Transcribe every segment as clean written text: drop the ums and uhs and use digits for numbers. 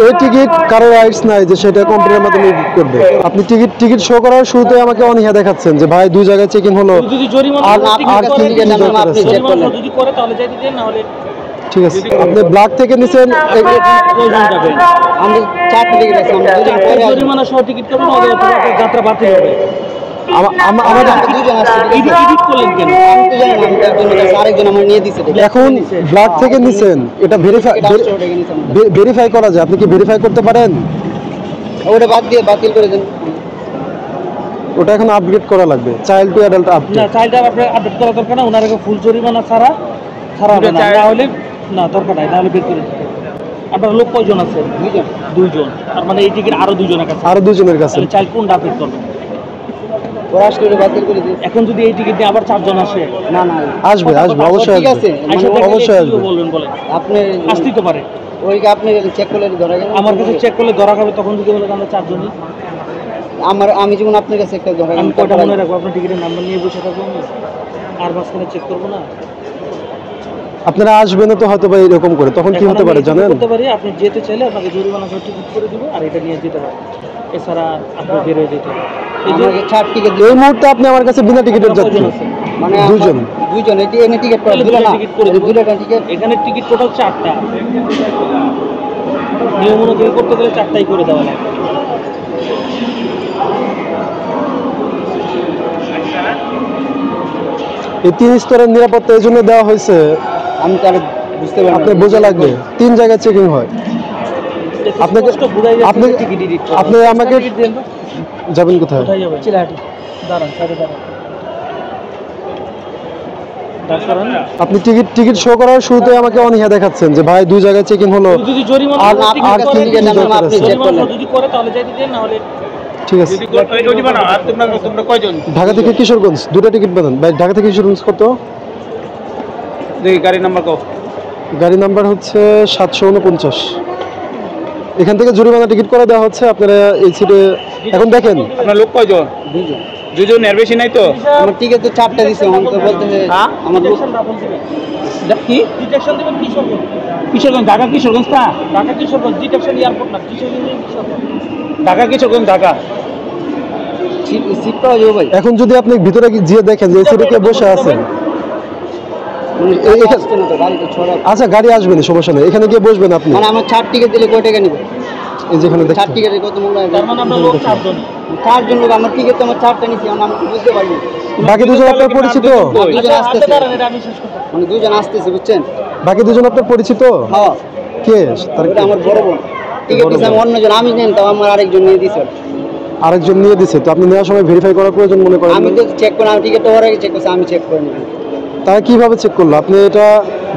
এই টিকিট কারো রাইটস নাই যে সেটা কম্পিউটারের মাধ্যমে এডিট করবে। আপনি টিকিট শো করার শুরুতে আমাকে অনীহা দেখাচ্ছেন যে ভাই দুই জায়গায় চেক ইন হলো। ঠিক আছে, আপনি ব্ল্যাক থেকে নিছেন। আমি 4টা টিকিট আছে, আমি জরিমানা সহ টিকিট করবেন, যাত্রা বাতিল হবে। এখন ব্ল্যাক থেকে নিছেন, এটা ভেরিফাই করা যায়। আপনি কি ভেরিফাই করতে পারেন? ওটা বাদ দিয়ে বাতিল করে দেন। ওটা এখন আপগ্রেড করা লাগবে, চাইল্ড টু অ্যাডাল্ট আপডেট। না, চাইল্ড আপডেট করা দরকার না, ওনার ফুল জরিমানা ছাড়া হবে না। তাহলে না দরকার নাই, তাহলে বের করে দিতে। আপনার লোক কয়জন আছে? দুইজন। তার মানে এই টিকিট আরো দুজনের কাছে, চাইল্ড কোনটা আপডেট করবেন? এখন যদি এই টিকিট নিয়ে আবার 4 জন আসে, না আসবে অবশ্যই, ঠিক আছে, অবশ্যই আসবে। বলেন আপনি আসতেই তো পারে। ওইকে আপনি চেক করলে ধরা যাবে, আমার কাছে চেক করলে ধরা খাবে। তখন যদি বলে আমরা 4 জনই, আমি যেমন আপনার কাছে একটা ধরা, আমি কয়টা মনে রাখবো? আপনার টিকিটের নাম্বার নিয়ে বসে থাকবো, আর মাঝখানে চেক করবো না? আপনারা আসবেন তো হয়তো বা এরকম করে, তখন কি হতে পারে জানেন? হতে পারে আপনি যেতে চাইলে আপনাকে জরিমানা সহ টিকিট করে দিব, আর এটা নিয়ে যেতে পারেন। এছাড়া আপনি বের হয়ে যেতে পারেন। এই মুহূর্তে আপনি আমার কাছে বিনা টিকিটের যাচ্ছেন, মানে দুইজন। এখানে টিকিট করে দিল না, দুইটা টিকিট। এখানে টিকিট টোটাল 4টা, নিয়ম অনুযায়ী করতে গেলে 4টাই করে দেওয়া লাগে। এই 3 স্তরের নিরাপত্তা এই জন্য দেওয়া হয়েছে, আমি তার বুঝতে পারি, আপনি বোঝা লাগবে। 3 জায়গায় চেকিং হয়। আপনাকে আপনি আমাকে যাবেন কোথায়? আপনি টিকিট শো করার শুরুতে আমাকে অনীহা দেখাচ্ছেন যে ভাই দুই জায়গায় চেক ইন হলো। ঠিক আছে, ঢাকা থেকে কিশোরগঞ্জ 2টা টিকিট বানান ভাই। ঢাকা থেকে কিশোরগঞ্জ কত? গাড়ি নাম্বার কত? গাড়ি নাম্বার হচ্ছে 749। এখান থেকে জরিমানা টিকিট করে দেওয়া হচ্ছে। আপনারা এই সিটে এখন দেখেন। আপনার লোক কয়জন? দুজন, এর বেশি নাই তো? আমার টিকিট তো 4টা দিছে, আমাকে বলতে আমার কি ডিটেকশন দিবেন? কিশোরগঞ্জ, ঢাকা কিশোরগঞ্জ না, ঢাকা কিশোরগঞ্জ ডিটেকশন এয়ারপোর্ট না, ঢাকা কিশোরগঞ্জ, ঢাকা সিট পাওয়া যাবে ভাই। এখন যদি আপনি ভিতরে গিয়ে দেখেন যে এই সিটে কে বসে আছেন, আচ্ছা গাড়ি আসবে না, সমস্যা নেই, এখানে গিয়ে বসবেন আপনি। মানে আমার 4 টিকিট দিলে কয় টাকা নেবে? এই যেখানে দেখেন 4 টিকিটের কত মূল্য? তার মানে আমরা লোক 4 জন লোক। আমার টিকিট তো আমার 4টা নিছি, আমি বুঝতে পারি। বাকি দুজন আপনার পরিচিত? দুজন আসতেছে, মানে দুজন আসতেছে, বুঝছেন? বাকি দুজন আপনার পরিচিত? হ্যাঁ। কে? ওটা আমার বড় বোন। টিকিট দিছে আমি অন্যজন, আমি নেন, তাও আমার আরেকজন নিয়ে দিছে। আরেকজন নিয়ে দিছে, তো আপনি নেওয়ার সময় ভেরিফাই করার প্রয়োজন মনে করেন? আমি তো চেক করি, আমি টিকিট তো ওর আগে চেক করছি, আমি চেক করি না। তারা কিভাবে চেক করলো? আপনি এটা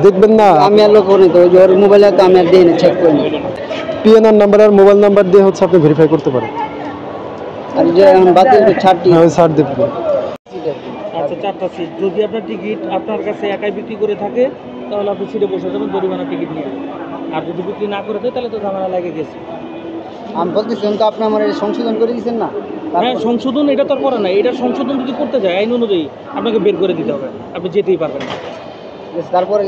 দেখবেন না? আমি আর লোক করি তো, ওর মোবাইলে তো আমি আর দেই না, চেক করি না। পিএনআর নাম্বার আর মোবাইল নাম্বার দিয়ে হচ্ছে আপনি ভেরিফাই করতে পারেন। আর যে এখন বাতিল তো 6টি, হ্যাঁ ছাড় দেব। আচ্ছা 4টা সিট। যদি আপনার টিকিট আপনার কাছে একাই বিক্রি করে থাকে, তাহলে আপনি সিটে বসে যাবেন, জরিমানা টিকিট নিয়ে। আর যদি বিক্রি না করে দেয়, তাহলে তো ঝামেলা লাগে গেছে। আমি বলতেছি তো, আপনি আমার সংশোধন করে দিয়েছেন না? হ্যাঁ, সংশোধন এটা তো করে না। এটা সংশোধন যদি করতে যায় আইন অনুযায়ী আপনাকে বের করে দিতে হবে, আপনি যেতেই পারবেন না। তারপরে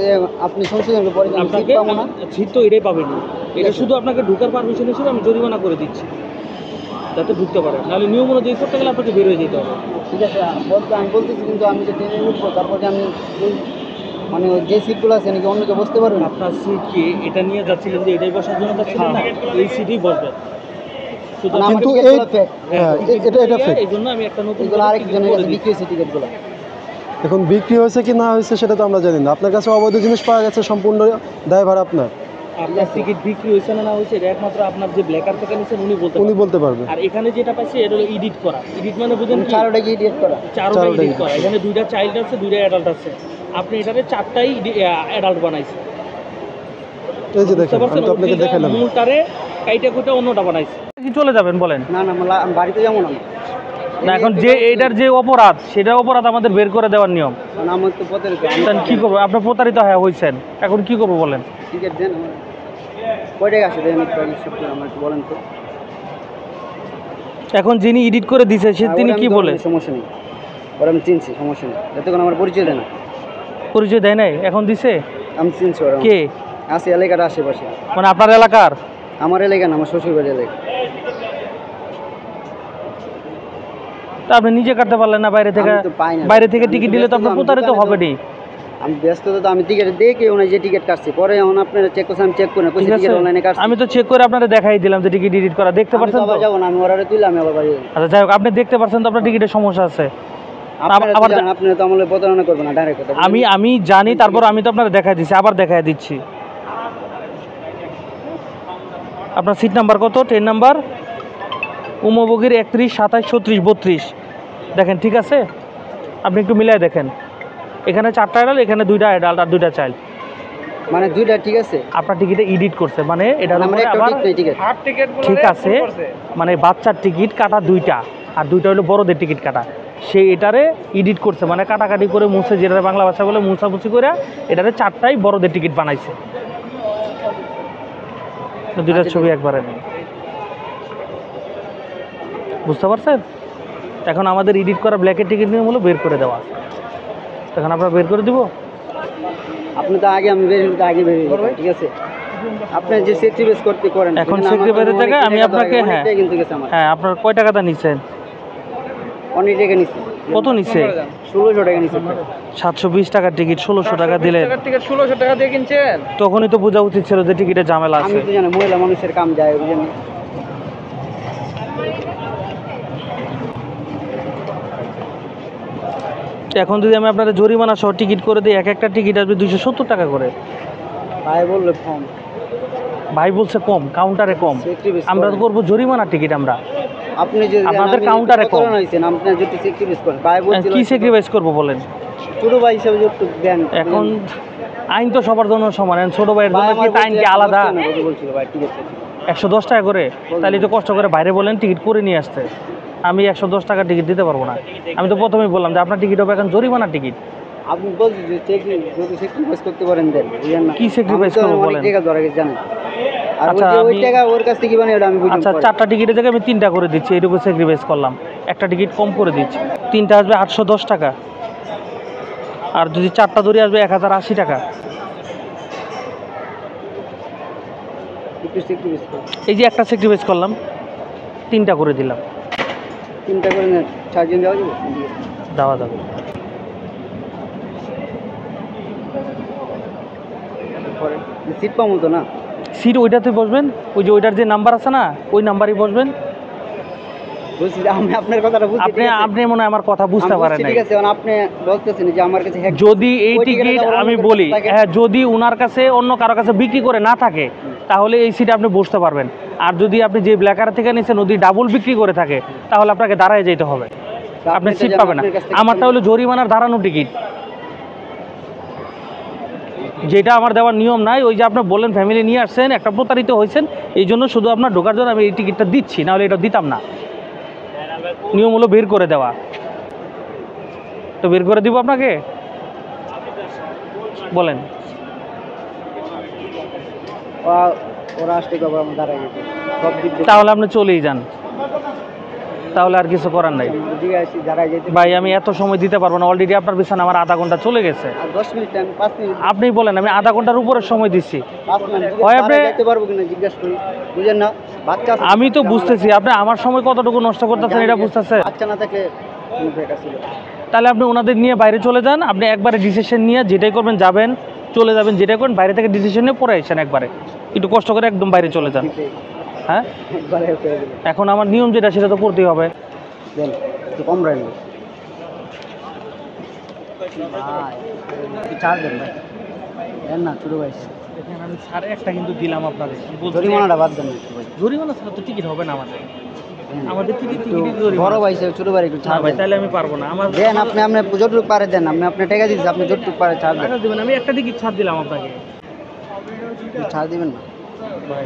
আপনি সংশোধন করে আপনাকে সিট তো এটাই পাবেন। এটা শুধু আপনাকে ঢোকার পারমিশন হিসেবে আমি জরিমানা করে দিচ্ছি, যাতে ঢুকতে পারে। নাহলে নিয়ম অনুযায়ী করতে গেলে আপনাকে বের হয়ে যেতে হবে। ঠিক আছে, আমি বলতেছি, কিন্তু আমি যে ট্রেনে উঠবো, তারপরে আমি মানে যে সিটগুলো আছে নাকি অন্য কেউ বসতে পারবেন? আপনার সিট কি এটা নিয়ে যাচ্ছিলেন যে এটাই বসার জন্য যাচ্ছিলেন না? এই সিটেই বসবেন। এখন বিক্রি হয়েছে কি না হয়েছে সেটা তো আমরা জানি না। আপনার কাছে অবৈধ জিনিস পাওয়া গেছে, সম্পূর্ণ দায়ভার আপনার। আপনার টিকিট বিক্রি হয়েছে না হয়েছে এটা একমাত্র আপনার যে ব্ল্যাকার থেকে নিছেন উনি বলতে পারবেন। আর এখানে যেটা পাইছে এটা হলো এডিট করা। এডিট মানে বুঝেন, 4টা এডিট করা, 4টা এডিট করা। এখানে 2টা চাইল্ড আছে, 2টা অ্যাডাল্ট আছে। আপনি এটারে 4টাই অ্যাডাল্ট বানাইছেন। এই যে দেখেন, আমি তো আপনাকে দেখালাম, মূলটারে কাইটা কুইটা অন্যটা বানাইছে। কি চলে যাবেন বলেন? না আমি বাড়িতে যাবো না। না, এখন যে এইটার যে অপরাধ, সেটা অপরাধ আমাদের বের করে দেওয়ার নিয়ম। আমার তো প্রতারিত, কি করবো? আপনার প্রতারিত হয়েছেন, এখন কি করবো বলেন? টিকিট দেন, কয় টাকা আছে দেন আমার বলেন তো। এখন যিনি এডিট করে দিছে সে তিনি কি বলে? সমস্যা নেই, ওরা আমি চিনছি, সমস্যা নেই। যতক্ষণ আমার পরিচয় দেয় না। পরিচয় দেয় নাই, এখন দিছে? আমি চিনছি। ওরা কে আছে? এলাকার আশেপাশে, মানে আপনার এলাকার? আমার এলাকা না, আমার শ্বশুর বাড়ির এলাকা। তা আপনি নিজে কাটতে পারলেন না বাইরে থেকে? আমি তো পাই না। বাইরে থেকে টিকিট আমি দিলে তো ব্যস্ত আপনার তো, আমি প্রতারিত দোকানে হবে তো- নি। আমি ব্যস্ত তো, আমি টিকিট দেখে ওনার যে টিকিট কাটছি, পরে এখন আপনারা চেক করছেন, আমি চেক করি না, ঠিক টিকিট আছে, অনলাইনে কাটছি। আমি তো চেক করে আপনাদের দেখাই দিলাম যে টিকিট এডিট করা, দেখতে আমি পারছেন তো তো? আবার যাবো না, আমি অর্ডারে তুলে আমি আবার বাড়ি যাবো। আচ্ছা যাই হোক, আপনি দেখতে পারছেন তো আপনার টিকিটের সমস্যা আছে। আপনারা তো আবার জানেন, আপনারা তো আমার প্রতারণা করবেন না, ডাইরেক্ট কথা বলবেন। আমি জানি, তারপর আমি তো আপনাদের দেখাই দিচ্ছি, আবার দেখাই দিচ্ছি। আপনার সিট নাম্বার কত? 10 নাম্বার, উমবগির 31, 27, 36, 32। দেখেন ঠিক আছে, আপনি একটু মিলাই দেখেন, এখানে 4টা অ্যাডাল্ট, এখানে 2টা অ্যাডাল্ট আর 2টা চাইল্ড। মানে দুইটা ঠিক আছে, আপনার টিকিটে এডিট করছে, মানে এটার আমার উপরে একটা আবার টিকিট। ঠিক আছে, মানে বাচ্চার টিকিট কাটা 2টা, আর 2টা হলো বড়দের টিকিট কাটা। সে এটারে এডিট করছে, মানে কাটাকাটি করে মুছে, যেটা বাংলা ভাষা বলে মুছামুছি করে এটারে 4টাই বড়দের টিকিট বানাইছে। 2টার ছবি একবারে নেই, বুঝতে পারছেন? এখন আমাদের এডিট করা ব্ল্যাকের টিকিট নিয়ে হলো বের করে দেওয়া, এখন আমরা বের করে দিব। আপনি তো আগে, আমি বেরিয়ে তো আগে বেরিয়ে যাবো, ঠিক আছে? আপনি যে সেক্রিফাইস করতে করেন, এখন বুঝলেন, আমার সেক্রিফাইসের তো জায়গায় অনেক আমি টাকা আপনাকে, দরকার, অনেক হ্যাঁ টাকা কিন্তু গেছে আমার, হ্যাঁ, আপনার কয় টাকাটা নিচ্ছেন? অনেক টাকা নিচ্ছে। কত নিচ্ছে? 1600 টাকা নিচ্ছে। 720 টাকার টিকিট 1600 টাকা দিলেন, টিকিট 1600 টাকা দিয়ে কিনছেন? তখনই তো বোঝা উচিত ছিল যে টিকিটের ঝামেলা আমি আছে। তো জানি মহিলা মানুষের কাম যায়, বুঝলেন। এখন যদি আমি আপনাদের জরিমানা সহ টিকিট করে দিই, এক একটা টিকিট আসবে 270 টাকা করে। ভাই বললে ফর্ম ভাই বলছে কম, কাউন্টারে কম, সেক্রিফাইস আমরা তো করবো জরিমানা টিকিট আমরা। আপনি যে আপনাদের কাউন্টারে কম। হইছেন, আপনি যদি সেক্রিফাইস করেন, ভাই বলছিল কি স্যাক্রিফাইস করবো বলেন? ছোট ভাই হিসেবে যতটুকু দেন। এখন আইন তো সবার জন্য সমান, এখন ছোট ভাইয়ের ভাই জন্য কি আমার আইন কি আলাদা? বলছিল ভাই, ঠিক আছে 110 টাকা করে, তাহলে তো কষ্ট করে বাইরে বলেন টিকিট করে নিয়ে আসতে। আমি 110 টাকা টিকিট দিতে পারবো না। আমি তো প্রথমেই বললাম যে আপনার টিকিট হবে এখন জরিমানা টিকিট। আপনি বলছেন যে যদি সেক্রিফাইস করতে পারেন দেন, বুঝলেন না? কি sacrifice করবো বলেন? অনেক টাকা ধরে গেছে জানেন। আর আচ্ছা, ওই আমি- টাকা ওর কাছ থেকে মানে ওটা আমি বুঝি। আচ্ছা, 4টা টিকিটের জায়গায় আমি 3টা করে দিচ্ছি, এইটুকু স্যাক্রিফাইস করলাম, একটা টিকিট কম করে দিচ্ছি। 3টা আসবে 810 টাকা, আর যদি 4টা ধরে আসবে 1080 টাকা। একটু সেক্রিফাইস করেন। এই যে একটা স্যাক্রিফাইস করলাম, 3টা করে দিলাম, 3টা করে নেন, 4 জন যাওয়া যাবে। দেওয়া যাবে। পরে সিট পাবো তো না? সিট ওইটাতে বসবেন, ওই যে ওইটার যে নাম্বার আছে না, ওই নাম্বারই বসবেন। বলছি যে আমি আপনার কথাটা বুঝছি, আপনি ঠিক আছে? আপনি মনে হয় আমার কথা বুঝতে আমি পারেন বুঝছি, নাই। ঠিক আছে, এখন আপনি বলতেছেন যে আমার কাছে যদি এই ওই টিকিট টিকিটটা আমি অন্য বলি, থাকে। হ্যাঁ, যদি উনার কাছে অন্য কারো কাছে বিক্রি করে না থাকে, তাহলে এই সিটে আপনি বসতে পারবেন। আর যদি আপনি যে ব্ল্যাকার থেকে নিচ্ছেন যদি ডাবল বিক্রি করে থাকে, তাহলে আপনাকে দাঁড়ায় যেতে হবে, আপনি তো সিট জানেন, পাবেন না। আপনার কাছ থেকে আমারটা হলো জরিমানার দাঁড়ানো টিকিট, যেটা আমার দেওয়ার নিয়ম নাই। ওই যে আপনি বললেন ফ্যামিলি নিয়ে আসছেন, একটা প্রতারিত হয়েছেন, এই জন্য শুধু আপনার ঢোকার জন্য আমি এই টিকিটটা দিচ্ছি, নাহলে এটা দিতাম না। নিয়ম হলো বের করে দেওয়া, তো বের করে দিব আপনাকে, বলেন। ওরা আসতে গেছে, আমার দাঁড়ায় গেছে সব দিক দিয়ে। তাহলে আপনি চলেই যান, তাহলে আর কিছু করার নাই। দিকে আসি দাঁড়ায় যেতে। ভাই আমি এত সময় দিতে পারবো না, অলরেডি আপনার পিছনে আমার আধা ঘন্টা চলে গেছে। আর 10 মিনিট টাইম, 5 মিনিট, আপনি বলেন, আমি আধা ঘন্টার উপরে সময় দিচ্ছি। 5 মিনিট হয় আপনি- দাঁড়ায় যেতে পারবো কিনা জিজ্ঞাসা করি, বুঝেন না? বাচ্চা আছে, আমি তো বুঝতেছি আপনি আমার সময় কতটুকু নষ্ট করতেছেন, এটা বুঝতেছে। বাচ্চা না থাকলে কোনো ব্রেকার ছিল। তাহলে আপনি ওনাদের নিয়ে বাইরে চলে যান, আপনি একবারে ডিসিশন নিয়ে যেটাই করবেন যাবেন, চলে যাবেন, যেটাই করবেন বাইরে থেকে ডিসিশন নিয়ে পরে আসেন, একবারে একটু কষ্ট করে একদম বাইরে চলে যান। হ্যাঁ, একবারে হয়ে গেল। এখন আমার নিয়ম যেটা সেটা তো করতেই হবে। দেন একটু কম রাখবেন ভাই, একটু ছাড় দেন ভাই, দেন না ছোটো ভাই। দেখেন আমি 1.5 কিন্তু দিলাম আপনাদের, জরিমানাটা বাদ দেন না একটু ভাই। জরিমানা ছাড়া তো টিকিট হবে না আমাদের, আমাদের টিকিট একটু টিকিট বড় ভাই হিসেবে ছোটো ভাই একটু না ছাড় ভাই, দেন। তাহলে আমি পারবো না। আমার দেন আপনি যতটুকু পারে দেন, আপনি টাকা দিচ্ছেন, আপনি যতটুকু পারে ছাড় দেন। টাকা দিবেন, আমি একটা টিকিট ছাড় দিলাম আপনাকে। একটু ছাড় দিবেন না ভাই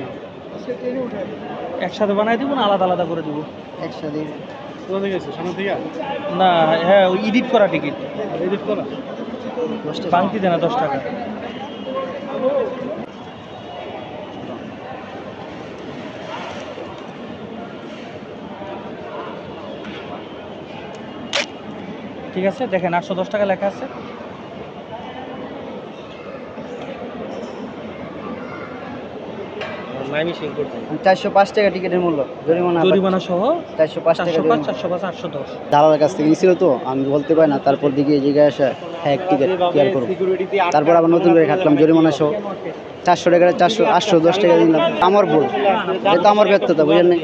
একসাথে বানাই দিব না আলাদা আলাদা করে দিব? একসাথে। না, হ্যাঁ, ওই এডিট করা টিকিট, এডিট করা 10 টাকা। বাংতি দেনা 10 টাকা। ঠিক আছে, দেখেন 810 টাকা লেখা আছে। মাইমিসিং করছেন 405 টাকা টিকিটের মূল্য, জরিমানা সহ 405 টাকা 405 405 810। দালালের কাছ থেকে নিয়েছিল তো, আমি বলতে পারি না। তারপর দিকে এই জায়গায় আসা হ্যাঁ টিকিট ক্লিয়ার করবো, তারপর আবার নতুন করে কাটলাম জরিমানা সহ 400 টাকা, 810 টাকা দিলাম। আমার ভুল, এটা আমার ব্যর্থতা, বুঝেন নাই।